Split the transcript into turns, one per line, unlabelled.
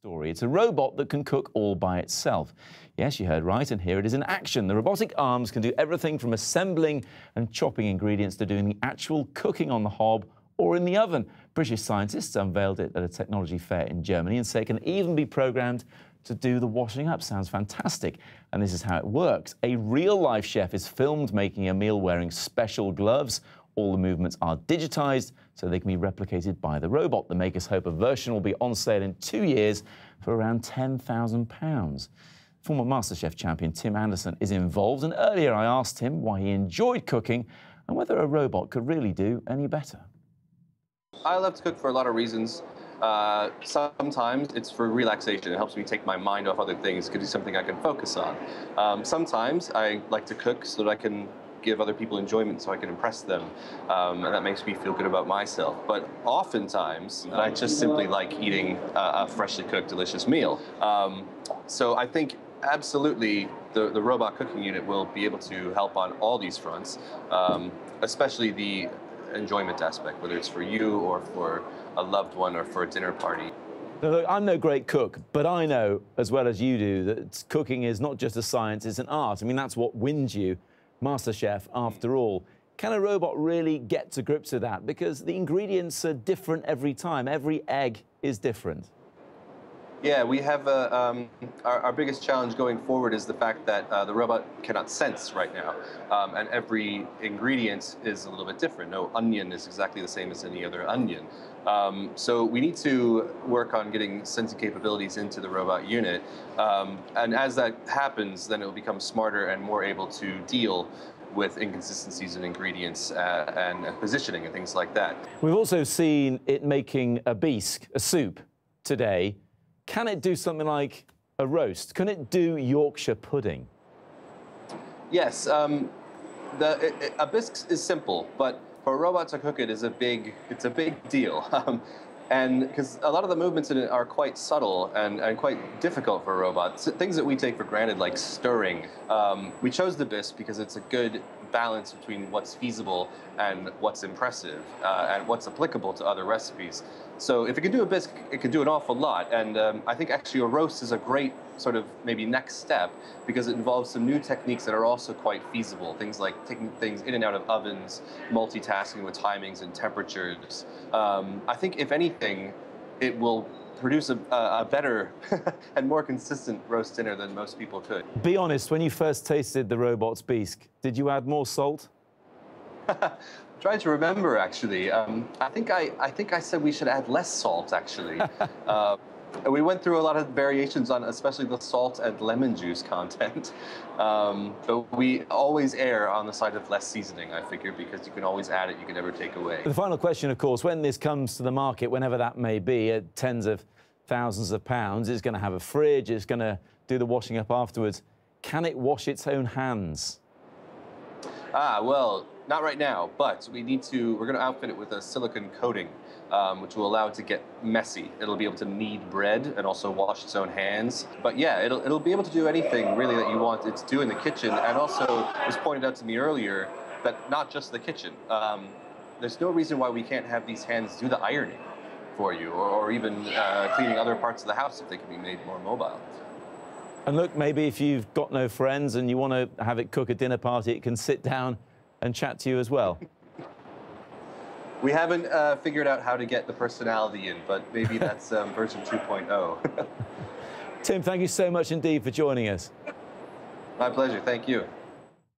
story. It's a robot that can cook all by itself. Yes, you heard right, and here it is in action. The robotic arms can do everything from assembling and chopping ingredients to doing the actual cooking on the hob or in the oven. British scientists unveiled it at a technology fair in Germany and say it can even be programmed to do the washing up. Sounds fantastic. And this is how it works. A real-life chef is filmed making a meal wearing special gloves. All the movements are digitized so they can be replicated by the robot. The makers hope a version will be on sale in 2 years for around £10,000. Former MasterChef champion Tim Anderson is involved, and earlier I asked him why he enjoyed cooking and whether a robot could really do any better.
I love to cook for a lot of reasons. Sometimes it's for relaxation. It helps me take my mind off other things. It could be something I can focus on. Sometimes I like to cook so that I can give other people enjoyment, so I can impress them, and that makes me feel good about myself. But oftentimes, I just simply like eating a freshly cooked, delicious meal. So I think absolutely the robot cooking unit will be able to help on all these fronts, especially the enjoyment aspect, whether it's for you or for a loved one or for a dinner party.
Now, look, I'm no great cook, but I know as well as you do that cooking is not just a science, it's an art. I mean, that's what wins you MasterChef after all. Can a robot really get to grips with that? Because the ingredients are different every time. Every egg is different.
Yeah, we have our biggest challenge going forward is the fact that the robot cannot sense right now, and every ingredient is a little bit different. No onion is exactly the same as any other onion. So we need to work on getting sensing capabilities into the robot unit, and as that happens, then it will become smarter and more able to deal with inconsistencies in ingredients and positioning and things like that.
We've also seen it making a bisque, a soup, today. Can it do something like a roast? Can it do Yorkshire pudding?
Yes, a bisque is simple, but for a robot to cook it is it's a big deal. And because a lot of the movements in it are quite subtle and quite difficult for a robot. Things that we take for granted, like stirring. We chose the bisque because it's a good balance between what's feasible and what's impressive and what's applicable to other recipes. So if it can do a bisque, it can do an awful lot. And I think actually a roast is a great sort of maybe next step because it involves some new techniques that are also quite feasible. Things like taking things in and out of ovens, multitasking with timings and temperatures. I think if anything, it will produce a better and more consistent roast dinner than most people could.
Be honest, when you first tasted the robot's bisque, did you add more salt?
Trying to remember, actually. I think I said we should add less salt, actually. We went through a lot of variations on especially the salt and lemon juice content. But we always err on the side of less seasoning, I figure, because you can always add it, you can never take away.
The final question, of course, when this comes to the market, whenever that may be, at tens of thousands of pounds, it's going to have a fridge, it's going to do the washing up afterwards. Can it wash its own hands?
Well, not right now, but we're going to outfit it with a silicone coating, which will allow it to get messy. It'll be able to knead bread and also wash its own hands. But yeah, it'll be able to do anything really that you want it to do in the kitchen. And also, it was pointed out to me earlier that not just the kitchen. There's no reason why we can't have these hands do the ironing for you, or even cleaning other parts of the house if they can be made more mobile.
And look, maybe if you've got no friends and you want to have it cook a dinner party, it can sit down and chat to you as well.
We haven't figured out how to get the personality in, but maybe that's version 2.0.
Tim, thank you so much indeed for joining us.
My pleasure. Thank you.